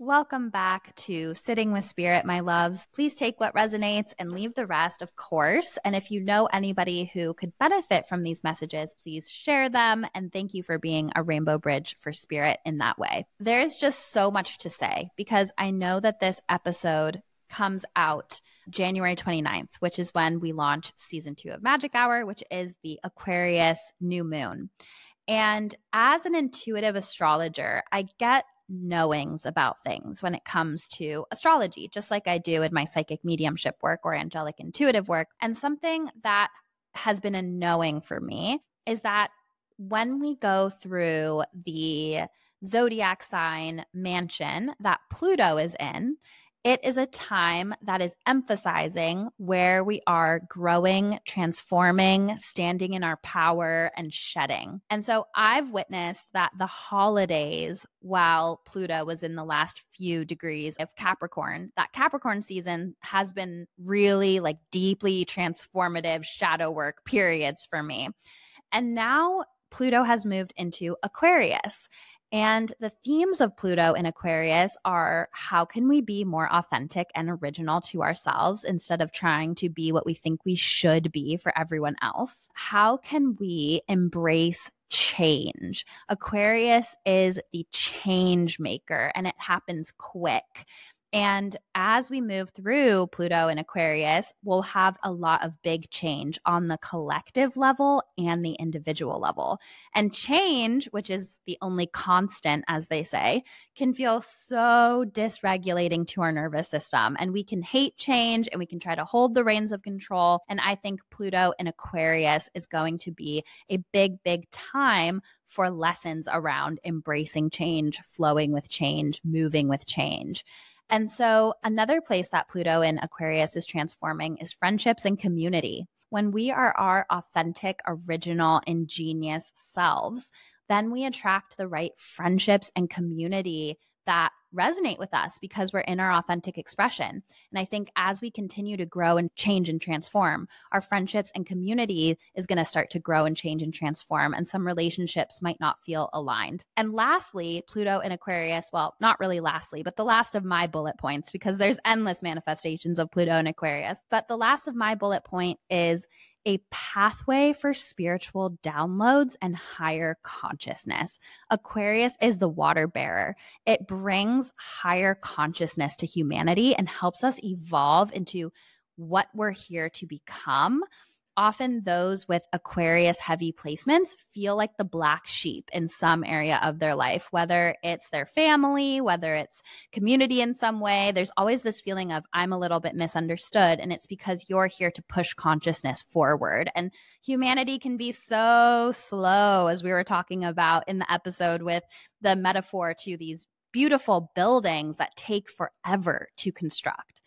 Welcome back to Sitting with Spirit, my loves. Please take what resonates and leave the rest, of course. And if you know anybody who could benefit from these messages, please share them. And thank you for being a rainbow bridge for spirit in that way. There is just so much to say because I know that this episode comes out January 29th, which is when we launch season 2 of Magic Hour, which is the Aquarius new moon. And as an intuitive astrologer, I get knowings about things when it comes to astrology, just like I do in my psychic mediumship work or angelic intuitive work. And something that has been a knowing for me is that when we go through the zodiac sign mansion that Pluto is in, it is a time that is emphasizing where we are growing, transforming, standing in our power, and shedding. And so I've witnessed that the holidays, while Pluto was in the last few degrees of Capricorn, that Capricorn season has been really like deeply transformative shadow work periods for me. And now Pluto has moved into Aquarius. And the themes of Pluto in Aquarius are how can we be more authentic and original to ourselves instead of trying to be what we think we should be for everyone else? How can we embrace change? Aquarius is the change maker and it happens quick. And as we move through Pluto and Aquarius, we'll have a lot of big change on the collective level and the individual level. And change, which is the only constant, as they say, can feel so dysregulating to our nervous system. And we can hate change and we can try to hold the reins of control. And I think Pluto in Aquarius is going to be a big, big time for lessons around embracing change, flowing with change, moving with change. And so another place that Pluto in Aquarius is transforming is friendships and community. When we are our authentic, original, ingenious selves, then we attract the right friendships and community that resonate with us because we're in our authentic expression. And I think as we continue to grow and change and transform, our friendships and community is going to start to grow and change and transform. And some relationships might not feel aligned. And lastly, Pluto in Aquarius, well, not really lastly, but the last of my bullet points, because there's endless manifestations of Pluto in Aquarius. But the last of my bullet point is a pathway for spiritual downloads and higher consciousness. Aquarius is the water bearer. It brings higher consciousness to humanity and helps us evolve into what we're here to become. Often those with Aquarius heavy placements feel like the black sheep in some area of their life, whether it's their family, whether it's community in some way. There's always this feeling of I'm a little bit misunderstood, and it's because you're here to push consciousness forward. And humanity can be so slow, as we were talking about in the episode with the metaphor to these beautiful buildings that take forever to construct.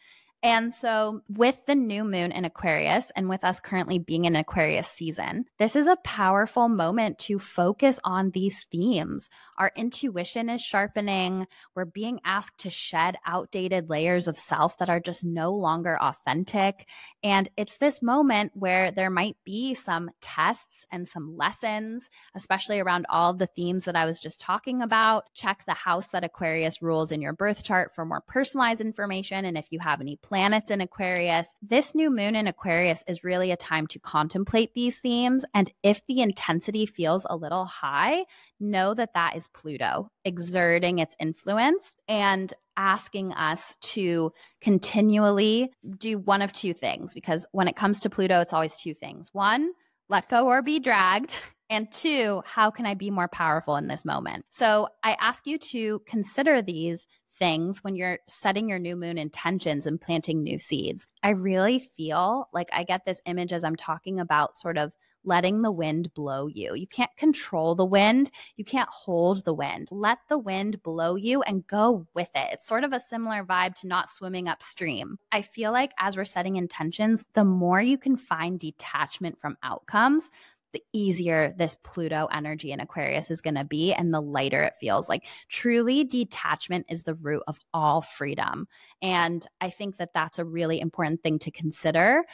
And so with the new moon in Aquarius and with us currently being in Aquarius season, this is a powerful moment to focus on these themes. Our intuition is sharpening. We're being asked to shed outdated layers of self that are just no longer authentic. And it's this moment where there might be some tests and some lessons, especially around all of the themes that I was just talking about. Check the house that Aquarius rules in your birth chart for more personalized information. And if you have any planets in Aquarius, this new moon in Aquarius is really a time to contemplate these themes. And if the intensity feels a little high, know that that is Pluto exerting its influence and asking us to continually do one of two things. Because when it comes to Pluto, it's always two things. One, let go or be dragged. And two, how can I be more powerful in this moment? So I ask you to consider these things when you're setting your new moon intentions and planting new seeds. I really feel like I get this image as I'm talking about sort of letting the wind blow you. You can't control the wind. You can't hold the wind. Let the wind blow you and go with it. It's sort of a similar vibe to not swimming upstream. I feel like as we're setting intentions, the more you can find detachment from outcomes, the easier this Pluto energy in Aquarius is going to be and the lighter it feels. Like truly detachment is the root of all freedom. And I think that that's a really important thing to consider.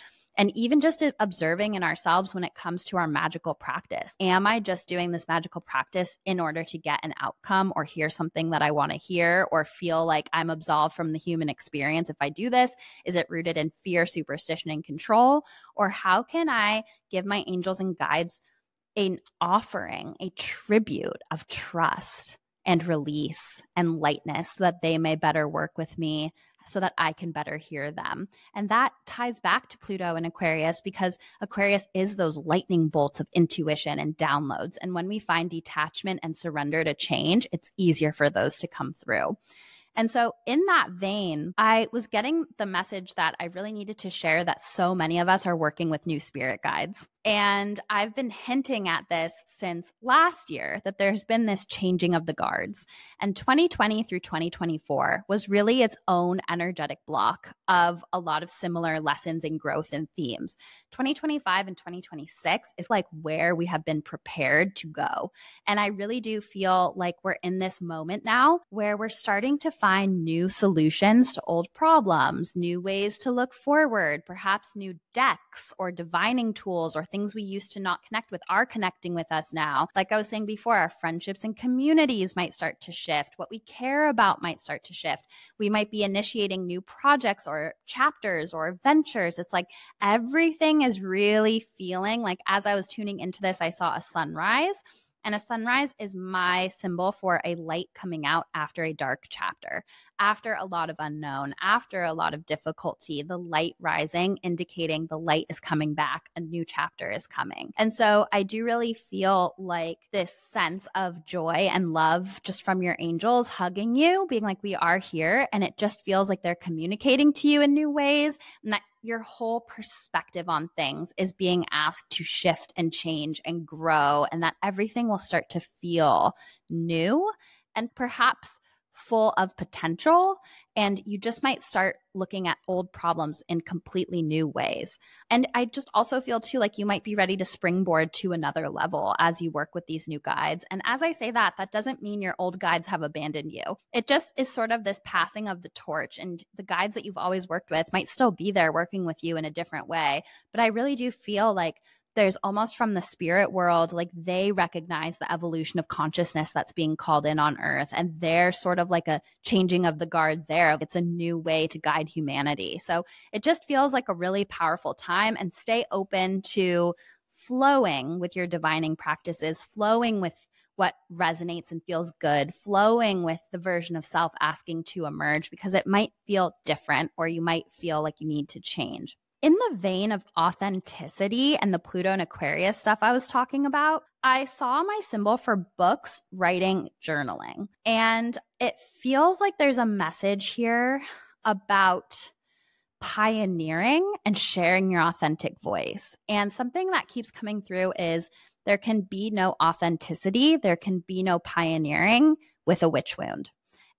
And even just observing in ourselves when it comes to our magical practice. Am I just doing this magical practice in order to get an outcome or hear something that I want to hear or feel like I'm absolved from the human experience if I do this? Is it rooted in fear, superstition, and control? Or how can I give my angels and guides an offering, a tribute of trust and release and lightness so that they may better work with me, so that I can better hear them? And that ties back to Pluto and Aquarius, because Aquarius is those lightning bolts of intuition and downloads. And when we find detachment and surrender to change, it's easier for those to come through. And so in that vein, I was getting the message that I really needed to share that so many of us are working with new spirit guides. And I've been hinting at this since last year, that there's been this changing of the guards. And 2020 through 2024 was really its own energetic block of a lot of similar lessons and growth and themes. 2025 and 2026 is like where we have been prepared to go. And I really do feel like we're in this moment now where we're starting to find new solutions to old problems, new ways to look forward, perhaps new decks or divining tools or things we used to not connect with are connecting with us now. Like I was saying before, our friendships and communities might start to shift. What we care about might start to shift. We might be initiating new projects or chapters or ventures. It's like everything is really feeling like, as I was tuning into this, I saw a sunrise. And a sunrise is my symbol for a light coming out after a dark chapter, after a lot of unknown, after a lot of difficulty, the light rising, indicating the light is coming back, a new chapter is coming. And so I do really feel like this sense of joy and love just from your angels hugging you, being like, we are here. And it just feels like they're communicating to you in new ways, and that your whole perspective on things is being asked to shift and change and grow, and that everything will start to feel new and perhaps full of potential. And you just might start looking at old problems in completely new ways. And I just also feel too like you might be ready to springboard to another level as you work with these new guides. And as I say that, that doesn't mean your old guides have abandoned you. It just is sort of this passing of the torch, and the guides that you've always worked with might still be there working with you in a different way. But I really do feel like there's almost from the spirit world, like they recognize the evolution of consciousness that's being called in on earth. And they're sort of like a changing of the guard there. It's a new way to guide humanity. So it just feels like a really powerful time, and stay open to flowing with your divining practices, flowing with what resonates and feels good, flowing with the version of self asking to emerge, because it might feel different or you might feel like you need to change. In the vein of authenticity and the Pluto and Aquarius stuff I was talking about, I saw my symbol for books, writing, journaling. And it feels like there's a message here about pioneering and sharing your authentic voice. And something that keeps coming through is there can be no authenticity, there can be no pioneering with a witch wound.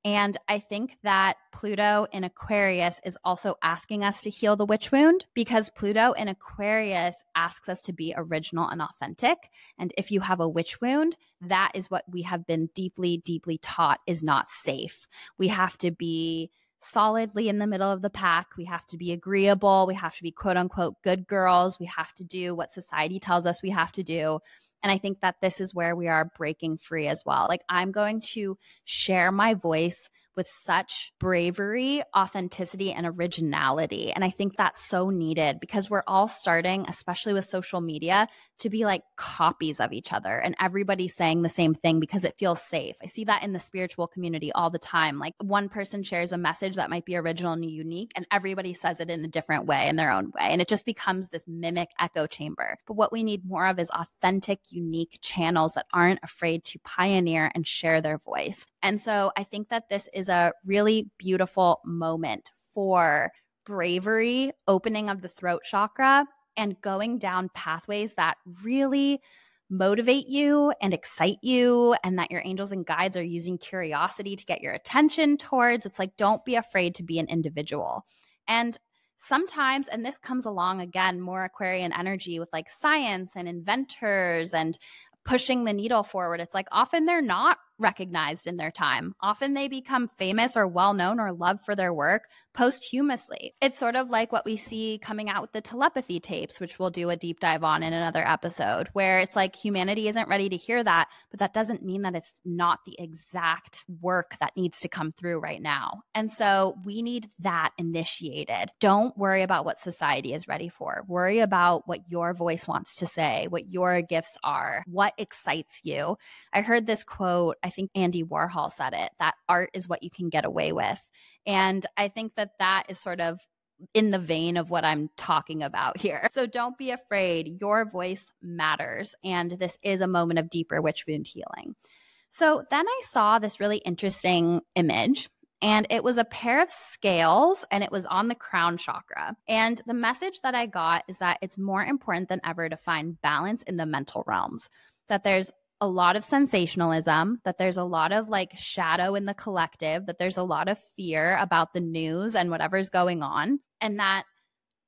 And I think that Pluto in Aquarius is also asking us to heal the witch wound, because Pluto in Aquarius asks us to be original and authentic. And if you have a witch wound, that is what we have been deeply, deeply taught is not safe. We have to be solidly in the middle of the pack. We have to be agreeable. We have to be quote unquote good girls. We have to do what society tells us we have to do. And I think that this is where we are breaking free as well. Like, I'm going to share my voice with such bravery, authenticity, and originality. And I think that's so needed, because we're all starting, especially with social media, to be like copies of each other, and everybody's saying the same thing because it feels safe. I see that in the spiritual community all the time. Like, one person shares a message that might be original and unique, and everybody says it in a different way, in their own way. And it just becomes this mimic echo chamber. But what we need more of is authentic, unique channels that aren't afraid to pioneer and share their voice. And so I think that this is a really beautiful moment for bravery, opening of the throat chakra, and going down pathways that really motivate you and excite you, and that your angels and guides are using curiosity to get your attention towards. It's like, don't be afraid to be an individual. And sometimes, and this comes along again, more Aquarian energy with like science and inventors and pushing the needle forward. It's like often they're not recognized in their time. Often they become famous or well-known or loved for their work posthumously. It's sort of like what we see coming out with the telepathy tapes, which we'll do a deep dive on in another episode, where it's like humanity isn't ready to hear that, but that doesn't mean that it's not the exact work that needs to come through right now. And so we need that initiated. Don't worry about what society is ready for. Worry about what your voice wants to say, what your gifts are, what excites you. I heard this quote, I think Andy Warhol said it, that art is what you can get away with. And I think that that is sort of in the vein of what I'm talking about here. So don't be afraid. Your voice matters. And this is a moment of deeper witch wound healing. So then I saw this really interesting image, and it was a pair of scales, and it was on the crown chakra. And the message that I got is that it's more important than ever to find balance in the mental realms, that there's a lot of sensationalism, that there's a lot of like shadow in the collective, that there's a lot of fear about the news and whatever's going on, and that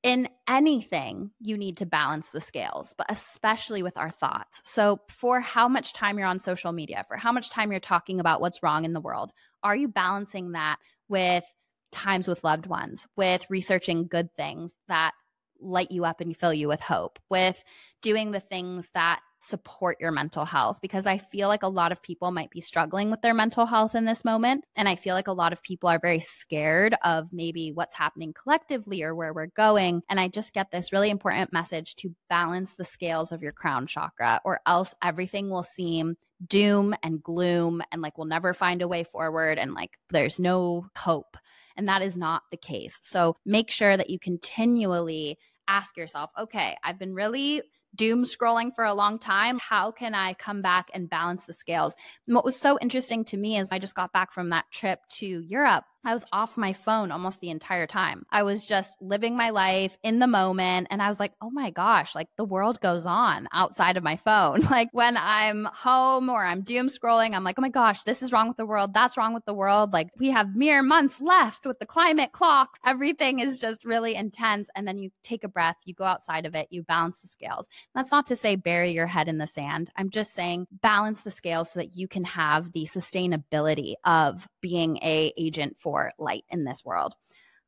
in anything, you need to balance the scales, but especially with our thoughts. So for how much time you're on social media, for how much time you're talking about what's wrong in the world, are you balancing that with times with loved ones, with researching good things that light you up and fill you with hope, with doing the things that support your mental health? Because I feel like a lot of people might be struggling with their mental health in this moment. And I feel like a lot of people are very scared of maybe what's happening collectively or where we're going. And I just get this really important message to balance the scales of your crown chakra, or else everything will seem doom and gloom and like we'll never find a way forward and like there's no hope. And that is not the case. So make sure that you continually ask yourself, okay, I've been really doom scrolling for a long time. How can I come back and balance the scales? And what was so interesting to me is I just got back from that trip to Europe. I was off my phone almost the entire time. I was just living my life in the moment. And I was like, oh my gosh, like the world goes on outside of my phone. Like when I'm home or I'm doom scrolling, I'm like, oh my gosh, this is wrong with the world. That's wrong with the world. Like we have mere months left with the climate clock. Everything is just really intense. And then you take a breath, you go outside of it, you balance the scales. That's not to say bury your head in the sand. I'm just saying balance the scales so that you can have the sustainability of being an agent for light in this world.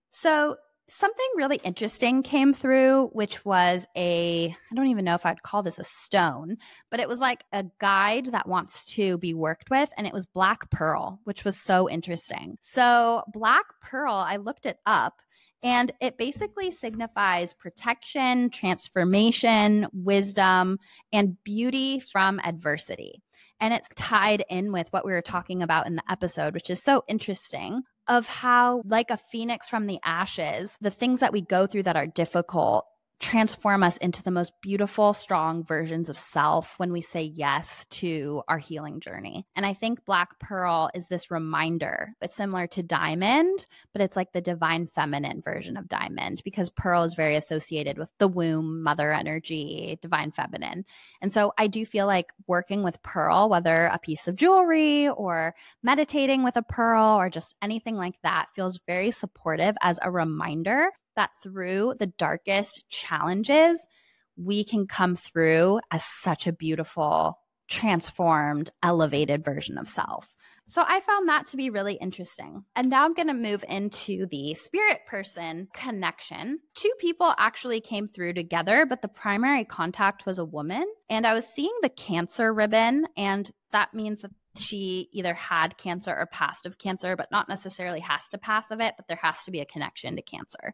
So something really interesting came through, which was I don't even know if I'd call this a stone, but it was like a guide that wants to be worked with. And it was black pearl, which was so interesting. So black pearl, I looked it up, and it basically signifies protection, transformation, wisdom, and beauty from adversity. And it's tied in with what we were talking about in the episode, which is so interesting, of how, like a phoenix from the ashes, the things that we go through that are difficult transform us into the most beautiful, strong versions of self when we say yes to our healing journey. And I think black pearl is this reminder. It's similar to diamond, but it's like the divine feminine version of diamond, because pearl is very associated with the womb, mother energy, divine feminine. And so I do feel like working with pearl, whether a piece of jewelry or meditating with a pearl or just anything like that, feels very supportive as a reminder that through the darkest challenges, we can come through as such a beautiful, transformed, elevated version of self. So I found that to be really interesting. And now I'm going to move into the spirit person connection. Two people actually came through together, but the primary contact was a woman. And I was seeing the Cancer ribbon, and that means that she either had cancer or passed of cancer, but not necessarily has to pass of it, but there has to be a connection to cancer.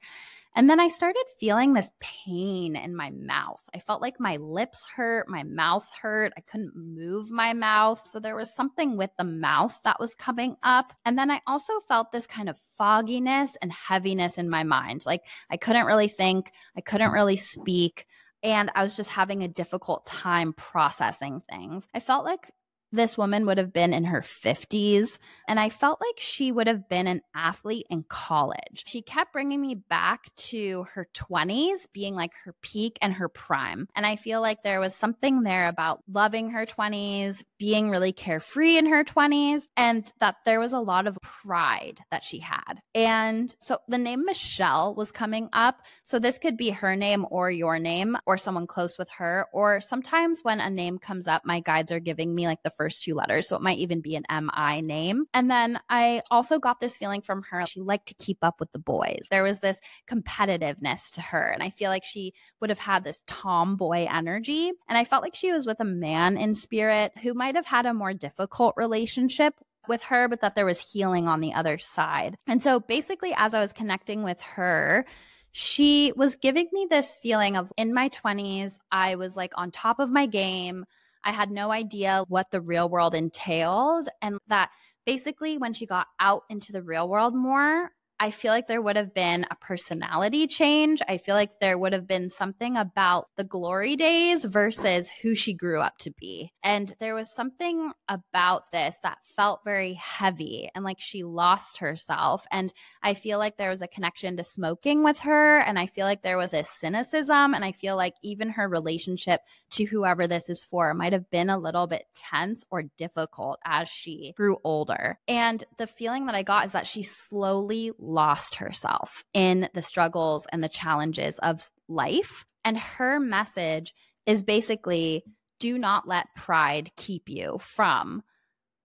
And then I started feeling this pain in my mouth. I felt like my lips hurt, my mouth hurt. I couldn't move my mouth. So there was something with the mouth that was coming up. And then I also felt this kind of fogginess and heaviness in my mind. Like I couldn't really think, I couldn't really speak, and I was just having a difficult time processing things. I felt like this woman would have been in her 50s, and I felt like she would have been an athlete in college. She kept bringing me back to her 20s being like her peak and her prime. And I feel like there was something there about loving her 20s, being really carefree in her 20s, and that there was a lot of pride that she had. And so the name Michelle was coming up. So this could be her name or your name or someone close with her. Or sometimes when a name comes up, my guides are giving me like the first two letters. So it might even be an MI name. And then I also got this feeling from her. She liked to keep up with the boys. There was this competitiveness to her. And I feel like she would have had this tomboy energy. And I felt like she was with a man in spirit who might have had a more difficult relationship with her, but that there was healing on the other side. And so basically, as I was connecting with her, she was giving me this feeling of, in my 20s, I was like on top of my game. I had no idea what the real world entailed. And that basically, when she got out into the real world more, I feel like there would have been a personality change. I feel like there would have been something about the glory days versus who she grew up to be. And there was something about this that felt very heavy and like she lost herself. And I feel like there was a connection to smoking with her. And I feel like there was a cynicism. And I feel like even her relationship to whoever this is for might have been a little bit tense or difficult as she grew older. And the feeling that I got is that she slowly lost herself in the struggles and the challenges of life. And her message is basically, do not let pride keep you from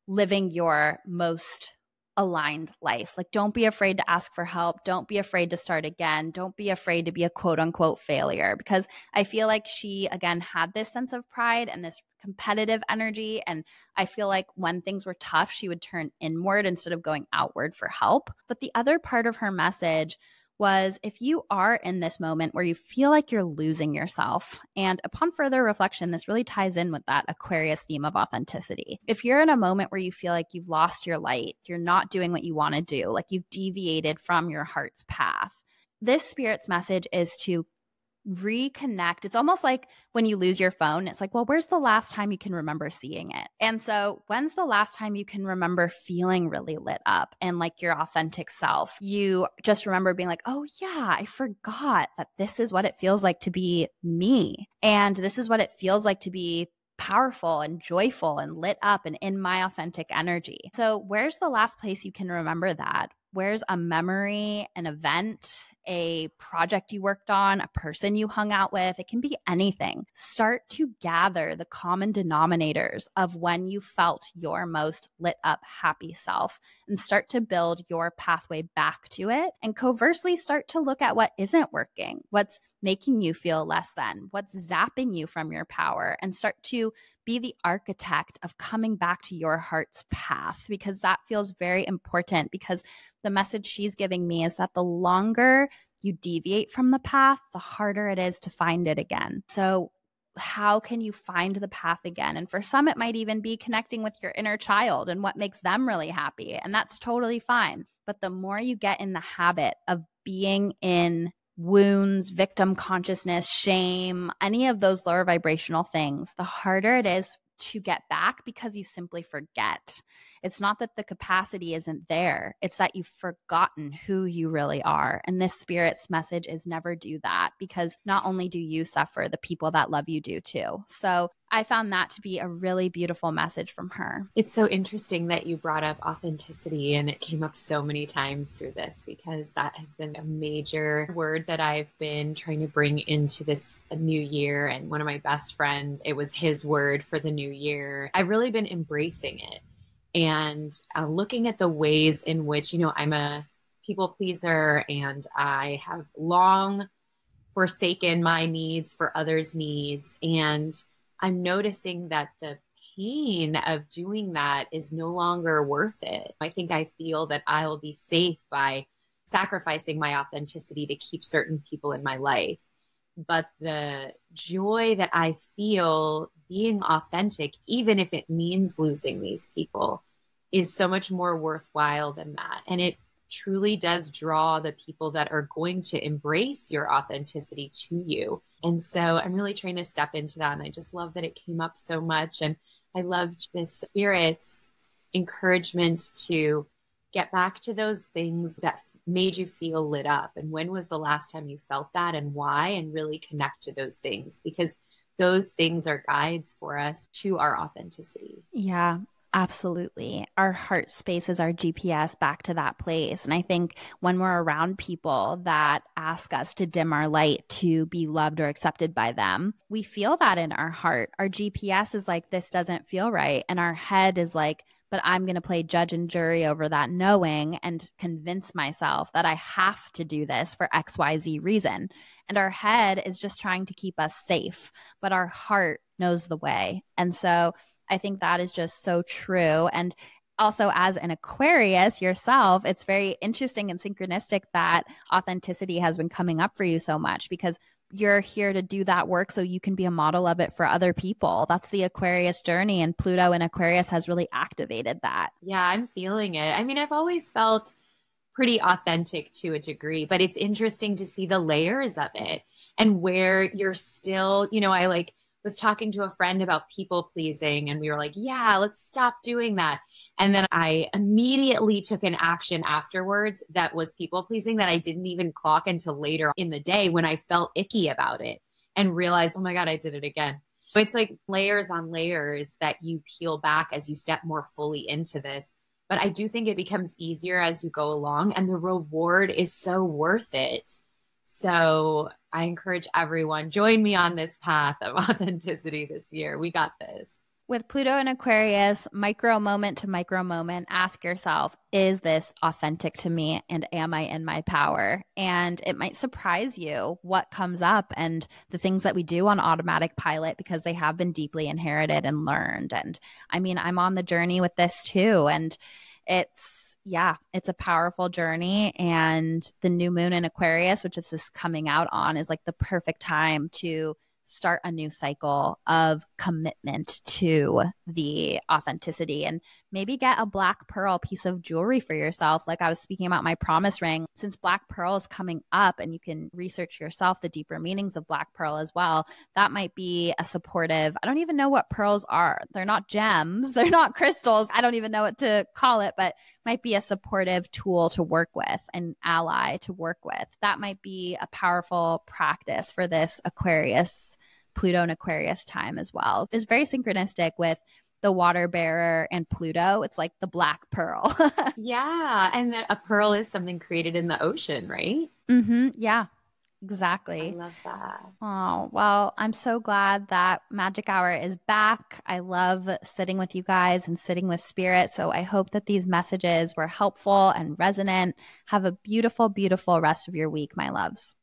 living your most aligned life. Like, don't be afraid to ask for help. Don't be afraid to start again. Don't be afraid to be a quote unquote failure, because I feel like she, again, had this sense of pride and this competitive energy. And I feel like when things were tough, she would turn inward instead of going outward for help. But the other part of her message was, if you are in this moment where you feel like you're losing yourself, and upon further reflection, this really ties in with that Aquarius theme of authenticity. If you're in a moment where you feel like you've lost your light, you're not doing what you want to do, like you've deviated from your heart's path, this spirit's message is to reconnect. It's almost like when you lose your phone, it's like, well, where's the last time you can remember seeing it? And so when's the last time you can remember feeling really lit up and like your authentic self? You just remember being like, oh yeah, I forgot that this is what it feels like to be me. And this is what it feels like to be powerful and joyful and lit up and in my authentic energy. So where's the last place you can remember that? Where's a memory, an event, a project you worked on, a person you hung out with? It can be anything. Start to gather the common denominators of when you felt your most lit up, happy self, and start to build your pathway back to it. And conversely, start to look at what isn't working, what's making you feel less than, what's zapping you from your power, and start to be the architect of coming back to your heart's path, because that feels very important. Because the message she's giving me is that the longer you deviate from the path, the harder it is to find it again. So how can you find the path again? And for some, it might even be connecting with your inner child and what makes them really happy. And that's totally fine. But the more you get in the habit of being in wounds, victim consciousness, shame, any of those lower vibrational things, the harder it is to get back, because you simply forget. It's not that the capacity isn't there. It's that you've forgotten who you really are. And this spirit's message is never do that, because not only do you suffer, the people that love you do too. So I found that to be a really beautiful message from her. It's so interesting that you brought up authenticity, and it came up so many times through this, because that has been a major word that I've been trying to bring into this new year. And one of my best friends, it was his word for the new year. I've really been embracing it and looking at the ways in which, I'm a people pleaser, and I have long forsaken my needs for others' needs. And I'm noticing that the pain of doing that is no longer worth it. I think I feel that I'll be safe by sacrificing my authenticity to keep certain people in my life. But the joy that I feel being authentic, even if it means losing these people, is so much more worthwhile than that. And it truly does draw the people that are going to embrace your authenticity to you. And so I'm really trying to step into that. And I just love that it came up so much. And I loved this spirit's encouragement to get back to those things that made you feel lit up. And when was the last time you felt that, and why? And really connect to those things, because those things are guides for us to our authenticity. Yeah. Absolutely. Our heart space is our GPS back to that place. And I think when we're around people that ask us to dim our light to be loved or accepted by them, we feel that in our heart. Our GPS is like, this doesn't feel right. And our head is like, but I'm going to play judge and jury over that knowing and convince myself that I have to do this for XYZ reason. And our head is just trying to keep us safe, but our heart knows the way. And so I think that is just so true. And also, as an Aquarius yourself, it's very interesting and synchronistic that authenticity has been coming up for you so much because you're here to do that work so you can be a model of it for other people. That's the Aquarius journey, and Pluto in Aquarius has really activated that. Yeah, I'm feeling it. I mean, I've always felt pretty authentic to a degree, but it's interesting to see the layers of it and where you're still, I was talking to a friend about people pleasing and we were like, yeah, let's stop doing that. And then I immediately took an action afterwards that was people pleasing that I didn't even clock until later in the day when I felt icky about it and realized, oh my God, I did it again. It's like layers on layers that you peel back as you step more fully into this. But I do think it becomes easier as you go along and the reward is so worth it. So I encourage everyone, join me on this path of authenticity this year. We got this. With Pluto in Aquarius, micro moment to micro moment, ask yourself, is this authentic to me and am I in my power? And it might surprise you what comes up and the things that we do on automatic pilot because they have been deeply inherited and learned. And I mean, I'm on the journey with this too. And it's a powerful journey. And the new moon in Aquarius, which is just coming out on, is like the perfect time to start a new cycle of commitment to the authenticity and maybe get a black pearl piece of jewelry for yourself. Like I was speaking about my promise ring, since black pearl is coming up and you can research yourself the deeper meanings of black pearl as well. That might be a supportive, I don't even know what pearls are. They're not gems. They're not crystals. I don't even know what to call it, but might be a supportive tool to work with, an ally to work with. That might be a powerful practice for this Aquarius, Pluto and Aquarius time as well. It's very synchronistic with the water bearer and Pluto. It's like the black pearl. Yeah. And that a pearl is something created in the ocean, right? Mm-hmm. Yeah, exactly. I love that. Oh, well, I'm so glad that Magic Hour is back. I love sitting with you guys and sitting with spirit. So I hope that these messages were helpful and resonant. Have a beautiful, beautiful rest of your week, my loves.